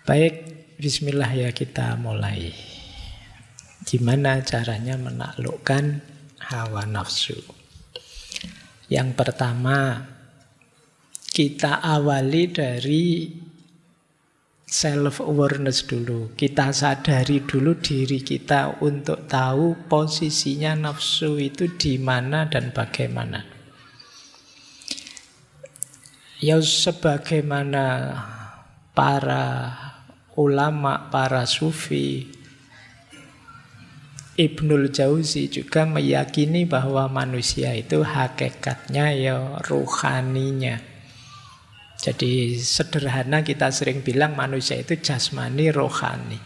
Baik, bismillah ya, kita mulai. Gimana caranya menaklukkan hawa nafsu? Yang pertama, kita awali dari self-awareness dulu. Kita sadari dulu diri kita untuk tahu posisinya nafsu itu di mana dan bagaimana. Ya sebagaimana para ulama, para sufi, Ibnul Jauzi juga meyakini bahwa manusia itu hakikatnya ya ruhaninya. Jadi sederhana kita sering bilang manusia itu jasmani, rohani.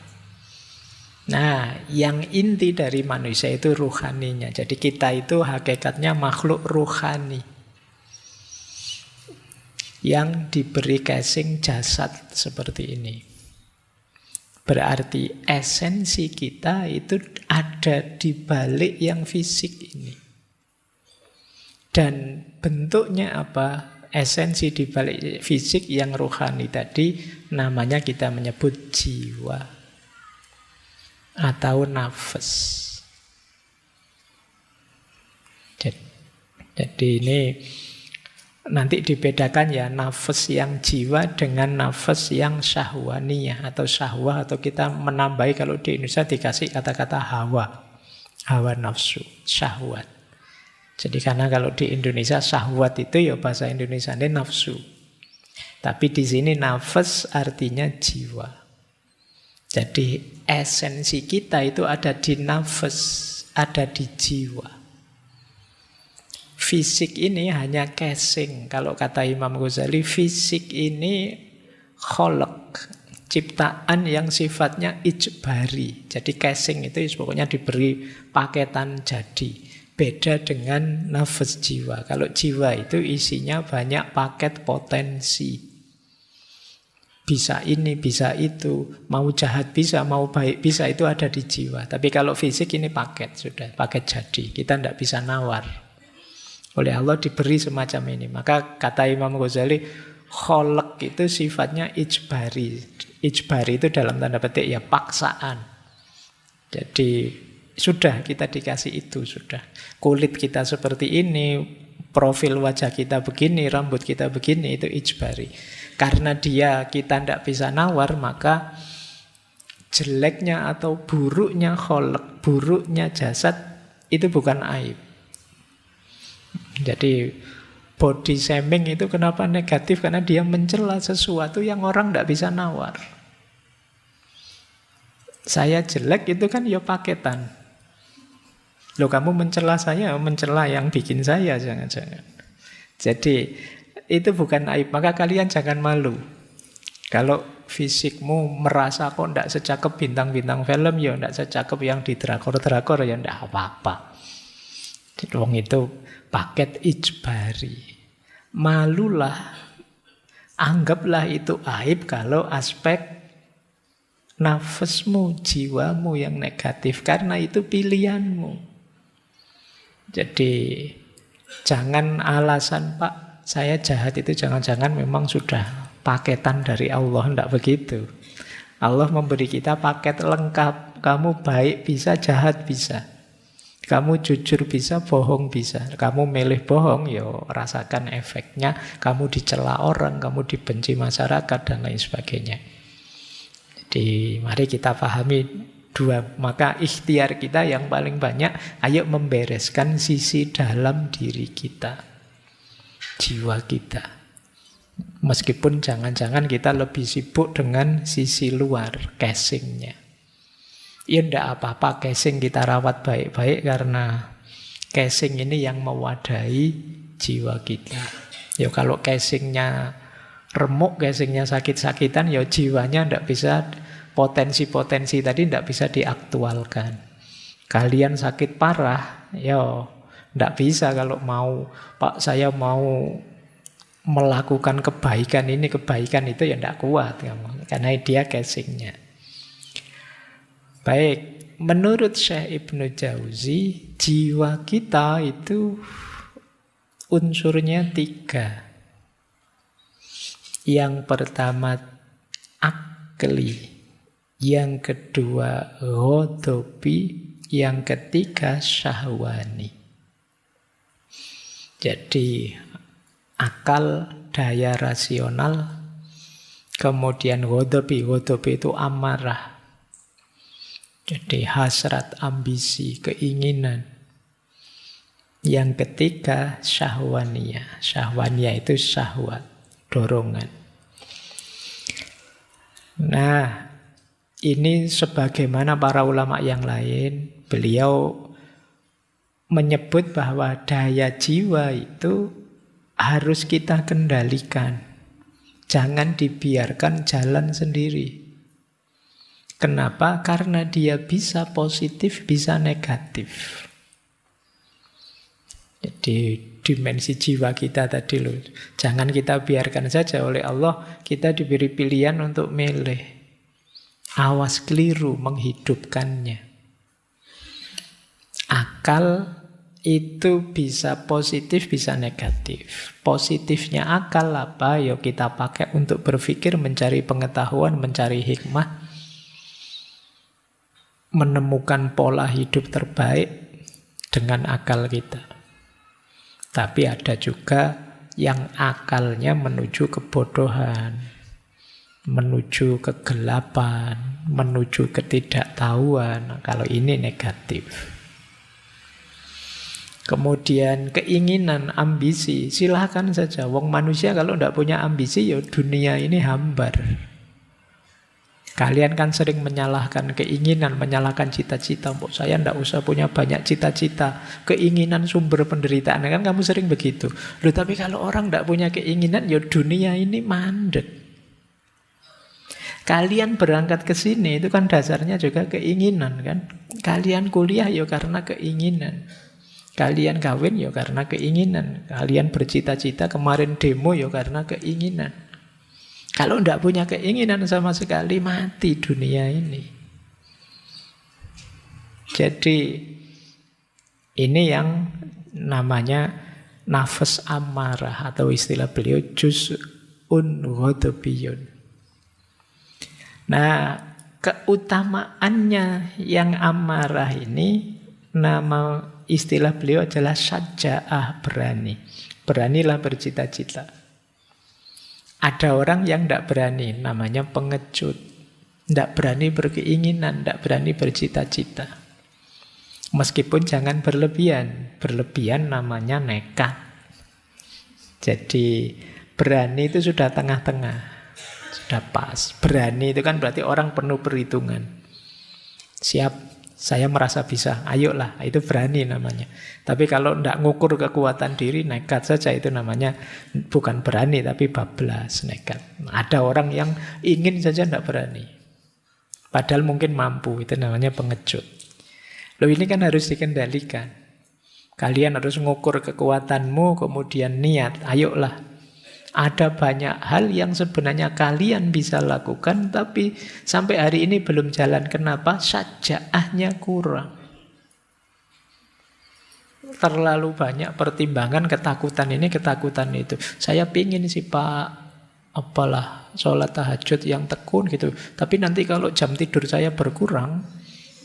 Nah, yang inti dari manusia itu ruhaninya. Jadi kita itu hakikatnya makhluk ruhani yang diberi casing jasad seperti ini. Berarti esensi kita itu ada di balik yang fisik ini. Dan bentuknya apa? Esensi di balik fisik yang rohani tadi namanya kita menyebut jiwa atau nafas. Jadi ini nanti dibedakan ya, nafas yang jiwa dengan nafas yang syahwaniyah atau syahwah, atau kita menambahi kalau di Indonesia dikasih kata-kata hawa. Hawa nafsu, syahwat. Jadi karena kalau di Indonesia syahwat itu ya bahasa Indonesia ini nafsu. Tapi di sini nafas artinya jiwa. Jadi esensi kita itu ada di nafas, ada di jiwa. Fisik ini hanya casing. Kalau kata Imam Ghazali, fisik ini kholak, ciptaan yang sifatnya ijbari. Jadi casing itu pokoknya diberi paketan jadi. Beda dengan nafas jiwa. Kalau jiwa itu isinya banyak paket potensi. Bisa ini, bisa itu. Mau jahat bisa, mau baik bisa, itu ada di jiwa. Tapi kalau fisik ini paket, sudah paket jadi. Kita tidak bisa nawar. Oleh Allah diberi semacam ini. Maka kata Imam Ghazali, kholak itu sifatnya ijbari. Ijbari itu dalam tanda petik ya paksaan. Jadi sudah kita dikasih itu, sudah. Kulit kita seperti ini, profil wajah kita begini, rambut kita begini, itu ijbari. Karena dia kita tidak bisa nawar, maka jeleknya atau buruknya kholak, buruknya jasad, itu bukan aib. Jadi body shaming itu kenapa negatif? Karena dia mencela sesuatu yang orang tidak bisa nawar. Saya jelek itu kan ya paketan. Loh, kamu mencela saya, mencela yang bikin saya, jangan-jangan. Jadi itu bukan aib, maka kalian jangan malu. Kalau fisikmu merasa kok tidak secakep bintang-bintang film, ya tidak secakep yang di drakor-drakor, ya tidak apa-apa. Wong itu paket ijbari. Malulah, anggaplah itu aib kalau aspek nafasmu, jiwamu yang negatif, karena itu pilihanmu. Jadi jangan alasan, Pak, saya jahat itu jangan-jangan memang sudah paketan dari Allah. Tidak begitu. Allah memberi kita paket lengkap. Kamu baik bisa, jahat bisa. Kamu jujur bisa, bohong bisa. Kamu milih bohong, ya rasakan efeknya. Kamu dicela orang, kamu dibenci masyarakat, dan lain sebagainya. Jadi mari kita pahami dua. Maka ikhtiar kita yang paling banyak, ayo membereskan sisi dalam diri kita, jiwa kita. Meskipun jangan-jangan kita lebih sibuk dengan sisi luar, casingnya. Ya tidak apa-apa casing kita rawat baik-baik, karena casing ini yang mewadahi jiwa kita. Ya kalau casingnya remuk, casingnya sakit-sakitan, ya jiwanya tidak bisa, potensi-potensi tadi tidak bisa diaktualkan. Kalian sakit parah, ya tidak bisa kalau mau, Pak saya mau melakukan kebaikan ini, kebaikan itu, ya tidak kuat karena dia casingnya. Baik, menurut Syekh Ibnu Jauzi, jiwa kita itu unsurnya 3. Yang pertama akli, yang kedua ghadabi, yang ketiga syahwani. Jadi akal, daya rasional, kemudian ghadabi itu amarah. Jadi hasrat, ambisi, keinginan. Yang ketiga syahwaniyah. Syahwaniyah itu syahwat, dorongan. Nah, ini sebagaimana para ulama yang lain, beliau menyebut bahwa daya jiwa itu harus kita kendalikan. Jangan dibiarkan jalan sendiri. Kenapa? Karena dia bisa positif, bisa negatif. Jadi dimensi jiwa kita tadi loh. Jangan kita biarkan saja oleh Allah kita diberi pilihan untuk milih. Awas keliru menghidupkannya. Akal itu bisa positif, bisa negatif. Positifnya akal apa? Yuk kita pakai untuk berpikir, mencari pengetahuan, mencari hikmah, menemukan pola hidup terbaik dengan akal kita. Tapi ada juga yang akalnya menuju kebodohan, menuju kegelapan, menuju ketidaktahuan. Kalau ini negatif. Kemudian keinginan, ambisi, silahkan saja. Wong manusia kalau tidak punya ambisi, ya dunia ini hambar. Kalian kan sering menyalahkan keinginan, menyalahkan cita-cita. Saya tidak usah punya banyak cita-cita. Keinginan sumber penderitaan. Kan kamu sering begitu. Loh, tapi kalau orang tidak punya keinginan, ya dunia ini mandek. Kalian berangkat ke sini, itu kan dasarnya juga keinginan. Kan? Kalian kuliah ya karena keinginan. Kalian kawin ya karena keinginan. Kalian bercita-cita kemarin demo ya karena keinginan. Kalau tidak punya keinginan sama sekali, mati dunia ini. Jadi ini yang namanya nafas amarah, atau istilah beliau juz'un ghadabiyun. Nah, keutamaannya yang amarah ini, nama istilah beliau adalah syaja'ah, berani. Beranilah bercita-cita. Ada orang yang tidak berani, namanya pengecut. Tidak berani berkeinginan, tidak berani bercita-cita. Meskipun jangan berlebihan. Berlebihan namanya nekat. Jadi berani itu sudah tengah-tengah, sudah pas. Berani itu kan berarti orang penuh perhitungan. Siap, saya merasa bisa, ayolah, itu berani namanya. Tapi kalau tidak ngukur kekuatan diri, nekat saja, itu namanya bukan berani, tapi bablas, nekat. Ada orang yang ingin saja tidak berani. Padahal mungkin mampu, itu namanya pengecut. Loh, ini kan harus dikendalikan. Kalian harus ngukur kekuatanmu, kemudian niat, ayolah. Ada banyak hal yang sebenarnya kalian bisa lakukan, tapi sampai hari ini belum jalan. Kenapa? Syaja'ahnya kurang. Terlalu banyak pertimbangan, ketakutan ini, ketakutan itu. Saya pingin sih Pak, apalah, sholat tahajud yang tekun gitu. Tapi nanti kalau jam tidur saya berkurang,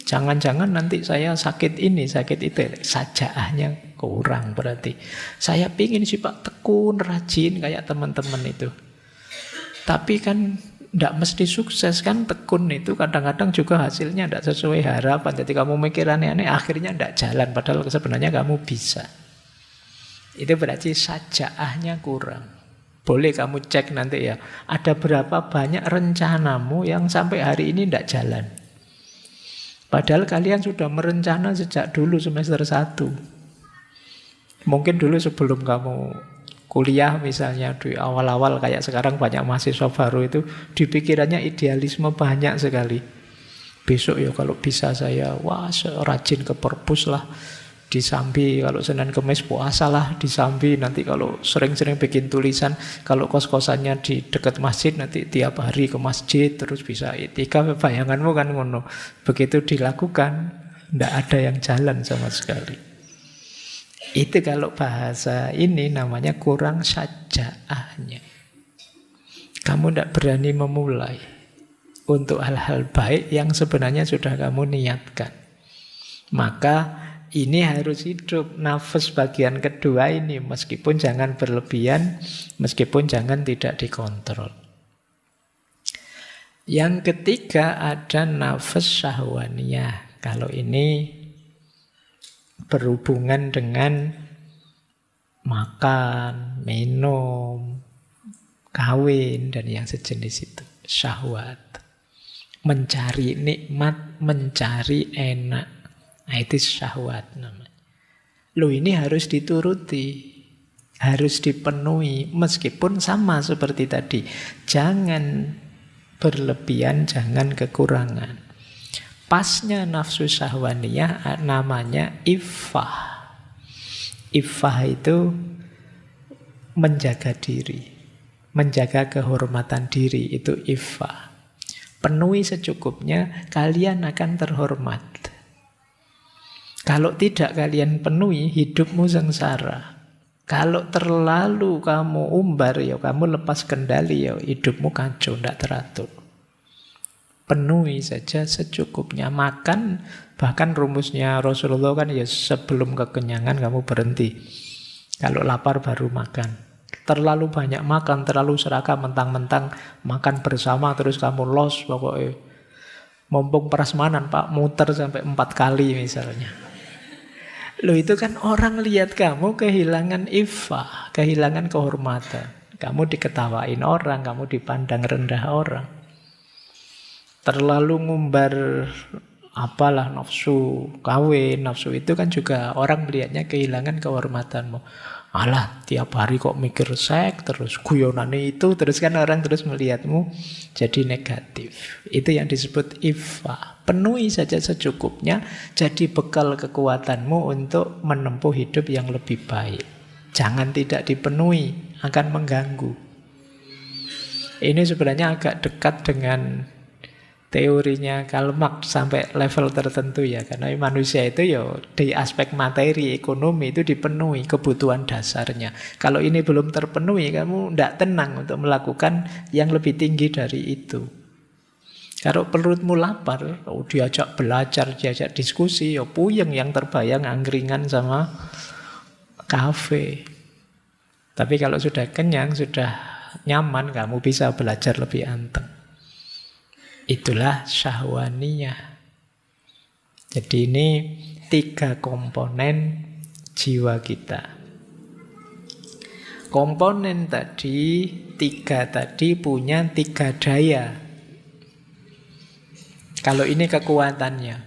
jangan-jangan nanti saya sakit ini, sakit itu. Syaja'ahnya kurang berarti. Saya pingin sih Pak tekun, rajin kayak teman-teman itu. Tapi kan tidak mesti sukses kan, tekun itu kadang-kadang juga hasilnya tidak sesuai harapan. Jadi kamu mikir aneh-aneh, akhirnya tidak jalan. Padahal sebenarnya kamu bisa. Itu berarti syaja'ahnya kurang. Boleh kamu cek nanti ya, ada berapa banyak rencanamu yang sampai hari ini tidak jalan. Padahal kalian sudah merencana sejak dulu semester 1. Mungkin dulu sebelum kamu kuliah misalnya, di awal-awal kayak sekarang banyak mahasiswa baru itu, di pikirannya idealisme banyak sekali. Besok ya kalau bisa saya, rajin ke perpus lah, di Sambi, kalau Senin Kemis puasa lah di Sambi, nanti kalau sering-sering bikin tulisan, kalau kos-kosannya di dekat masjid, nanti tiap hari ke masjid, terus bisa itikaf, bayanganmu kan ngono. Begitu dilakukan, tidak ada yang jalan sama sekali. Itu kalau bahasa ini namanya kurang syaja'ahnya. Kamu tidak berani memulai. untuk hal-hal baik yang sebenarnya sudah kamu niatkan. Maka ini harus hidup nafas bagian kedua ini, meskipun jangan berlebihan, meskipun jangan tidak dikontrol. Yang ketiga ada nafas syahwaniyah. Kalau ini berhubungan dengan makan, minum, kawin, dan yang sejenis itu. Syahwat. Mencari nikmat, mencari enak. Nah, itu syahwat namanya. Loh, ini harus dituruti, harus dipenuhi, meskipun sama seperti tadi. Jangan berlebihan, jangan kekurangan. Pasnya nafsu syahwaniyah namanya iffah. Iffah itu menjaga diri, menjaga kehormatan diri, itu iffah. Penuhi secukupnya, kalian akan terhormat. Kalau tidak kalian penuhi, hidupmu sengsara. Kalau terlalu kamu umbar, ya kamu lepas kendali, ya hidupmu kacau, tidak teratur. Penuhi saja secukupnya. Makan, bahkan rumusnya Rasulullah kan ya sebelum kekenyangan kamu berhenti. Kalau lapar baru makan. Terlalu banyak makan, terlalu serakah, mentang-mentang makan bersama terus kamu los pokoknya. Mumpung prasmanan Pak, muter sampai 4 kali misalnya. Loh, itu kan orang lihat kamu kehilangan iffah, kehilangan kehormatan. Kamu diketawain orang, kamu dipandang rendah orang. Terlalu ngumbar apalah nafsu kawin, nafsu itu kan juga orang melihatnya kehilangan kehormatanmu. Alah, tiap hari kok mikir seks, terus guyonane itu, terus kan orang terus melihatmu jadi negatif. Itu yang disebut iffah. Penuhi saja secukupnya, jadi bekal kekuatanmu untuk menempuh hidup yang lebih baik. Jangan tidak dipenuhi, akan mengganggu. Ini sebenarnya agak dekat dengan teorinya Karl Marx sampai level tertentu ya. Karena manusia itu ya di aspek materi, ekonomi itu dipenuhi kebutuhan dasarnya. Kalau ini belum terpenuhi, kamu tidak tenang untuk melakukan yang lebih tinggi dari itu. Kalau perutmu lapar, diajak belajar, diajak diskusi, ya puyeng, yang terbayang angkringan sama kafe. Tapi kalau sudah kenyang, sudah nyaman, kamu bisa belajar lebih anteng. Itulah syahwaniyah. Jadi ini 3 komponen jiwa kita. Komponen tadi, 3 tadi punya 3 daya. Kalau ini kekuatannya.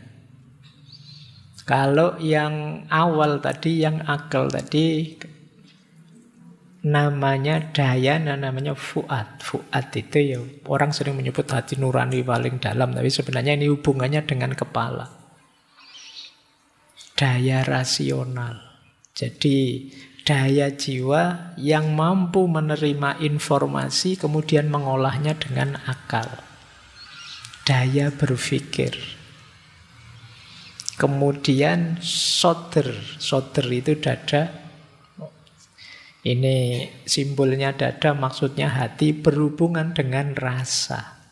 Kalau yang awal tadi, yang akal tadi, namanya daya, namanya fuad. Fuad itu ya orang sering menyebut hati nurani paling dalam, tapi sebenarnya ini hubungannya dengan kepala. Daya rasional. Jadi daya jiwa yang mampu menerima informasi kemudian mengolahnya dengan akal. Daya berpikir. Kemudian soder. Soder itu dada. Ini simbolnya dada, maksudnya hati berhubungan dengan rasa.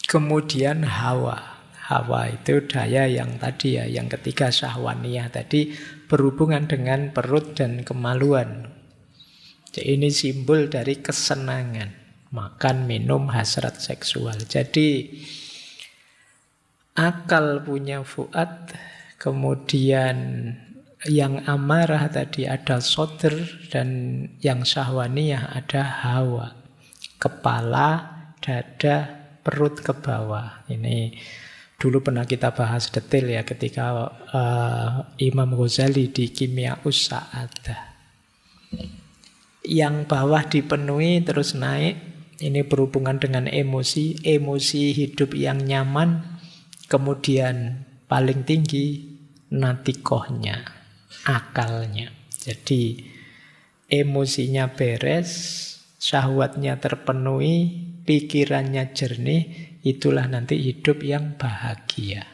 Kemudian hawa. Hawa itu daya yang tadi ya, yang ketiga syahwaniyah tadi berhubungan dengan perut dan kemaluan. Jadi ini simbol dari kesenangan. Makan, minum, hasrat seksual. Jadi akal punya fuad, kemudian yang amarah tadi ada soder, dan yang syahwaniyah ada hawa. Kepala, dada, perut ke bawah. Ini dulu pernah kita bahas detail ya ketika Imam Ghazali di Kimia Us-Sa'adah. Yang bawah dipenuhi terus naik. Ini berhubungan dengan emosi. Emosi hidup yang nyaman. Kemudian paling tinggi natikohnya, akalnya. Jadi emosinya beres, syahwatnya terpenuhi, pikirannya jernih, itulah nanti hidup yang bahagia.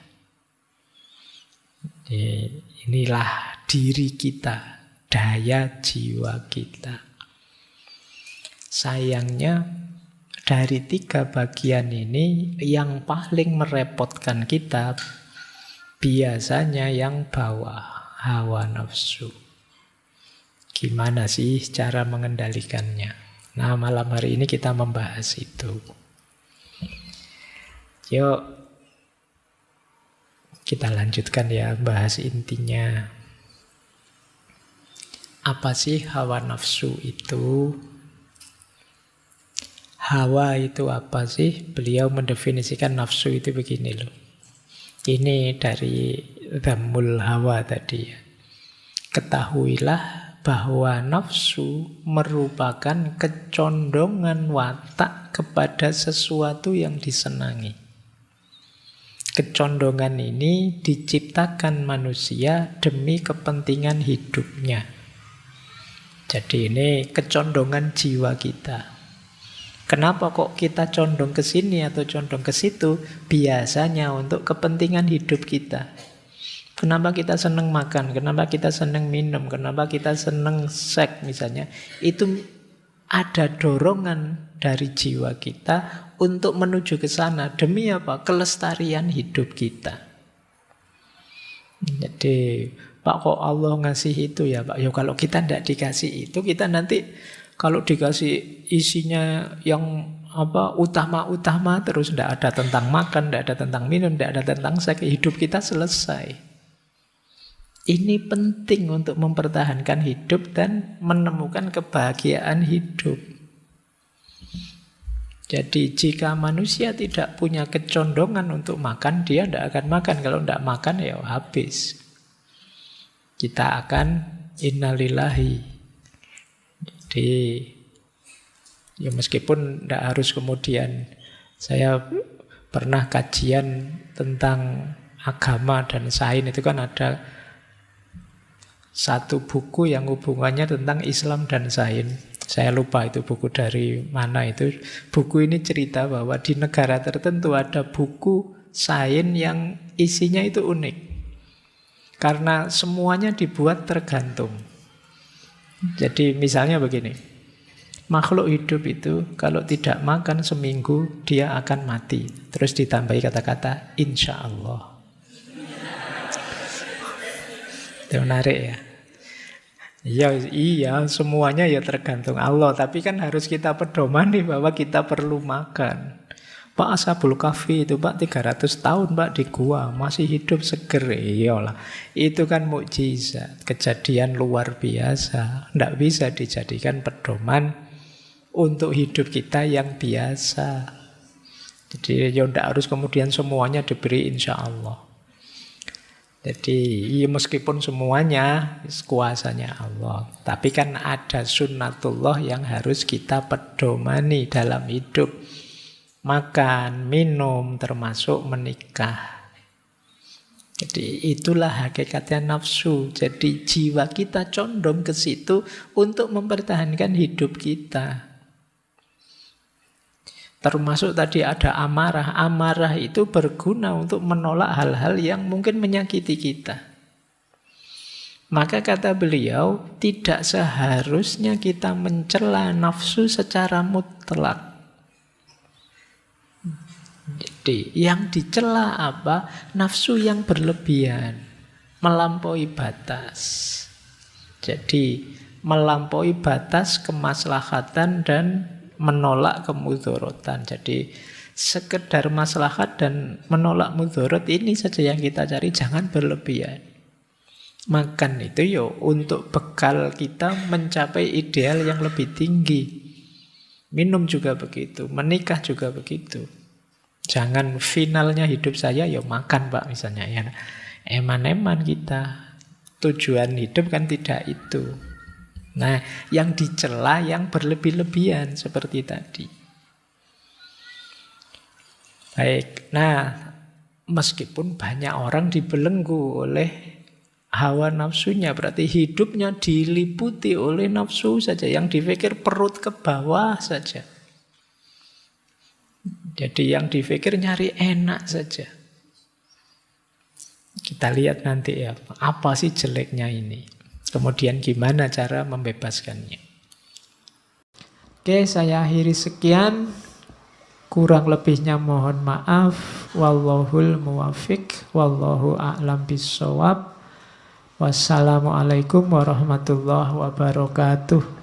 Inilah diri kita, daya jiwa kita. Sayangnya dari 3 bagian ini yang paling merepotkan kita biasanya yang bawah, hawa nafsu. Gimana sih cara mengendalikannya? Nah, malam hari ini kita membahas itu. Yuk, kita lanjutkan ya, bahas intinya. Apa sih hawa nafsu itu? Hawa itu apa sih? Beliau mendefinisikan nafsu itu begini loh. Ini dari Dhammul Hawa tadi ya. Ketahuilah bahwa nafsu merupakan kecondongan watak kepada sesuatu yang disenangi. Kecondongan ini diciptakan manusia demi kepentingan hidupnya. Jadi ini kecondongan jiwa kita. Kenapa kok kita condong ke sini atau condong ke situ? Biasanya untuk kepentingan hidup kita. Kenapa kita senang makan? Kenapa kita senang minum? Kenapa kita senang seks misalnya? Itu ada dorongan dari jiwa kita untuk menuju ke sana. Demi apa? Kelestarian hidup kita. Jadi, Pak, kok Allah ngasih itu ya Pak? Ya kalau kita tidak dikasih itu, kita nanti kalau dikasih isinya yang utama-utama terus tidak ada tentang makan, tidak ada tentang minum, tidak ada tentang seks, hidup kita selesai. Ini penting untuk mempertahankan hidup dan menemukan kebahagiaan hidup. Jadi jika manusia tidak punya kecondongan untuk makan, dia tidak akan makan. Kalau tidak makan ya habis. Kita akan innalillahi. Jadi ya meskipun tidak harus kemudian, saya pernah kajian tentang agama dan sains, itu kan ada satu buku yang hubungannya tentang Islam dan sains. Saya lupa itu buku dari mana itu. Buku ini cerita bahwa di negara tertentu ada buku sains yang isinya itu unik. Karena semuanya dibuat tergantung. Jadi misalnya begini, makhluk hidup itu kalau tidak makan seminggu dia akan mati. Terus ditambahi kata-kata insya Allah. Itu menarik ya. Iya, semuanya ya tergantung Allah. Tapi kan harus kita pedomani bahwa kita perlu makan. Pak Ashabul Kahfi itu Pak 300 tahun Pak di gua masih hidup seger. Iyalah. Itu kan mukjizat, kejadian luar biasa. Tidak bisa dijadikan pedoman untuk hidup kita yang biasa. Jadi ya tidak harus kemudian semuanya diberi insya Allah. Jadi ya meskipun semuanya kuasanya Allah, tapi kan ada sunnatullah yang harus kita pedomani dalam hidup. Makan, minum, termasuk menikah. Jadi itulah hakikatnya nafsu. Jadi jiwa kita condong ke situ untuk mempertahankan hidup kita. Termasuk tadi ada amarah. Amarah itu berguna untuk menolak hal-hal yang mungkin menyakiti kita. Maka kata beliau, tidak seharusnya kita mencela nafsu secara mutlak. Jadi yang dicela apa? Nafsu yang berlebihan, melampaui batas. Jadi melampaui batas kemaslahatan dan menolak kemudorotan. Jadi sekedar maslahat dan menolak mudorot ini saja yang kita cari, jangan berlebihan. Makan itu yo untuk bekal kita mencapai ideal yang lebih tinggi. Minum juga begitu, menikah juga begitu. Jangan finalnya hidup saya ya makan Pak misalnya ya. Eman-eman kita. Tujuan hidup kan tidak itu. Nah, yang dicela yang berlebih-lebihan seperti tadi. Baik. Nah, meskipun banyak orang dibelenggu oleh hawa nafsunya, berarti hidupnya diliputi oleh nafsu saja, yang dipikir perut ke bawah saja. Jadi yang dipikir nyari enak saja. Kita lihat nanti ya, apa sih jeleknya ini. Kemudian gimana cara membebaskannya. Oke, saya akhiri sekian. Kurang lebihnya mohon maaf. Wallahul muwafiq. Wallahu a'lam bissawab. Wassalamualaikum warahmatullahi wabarakatuh.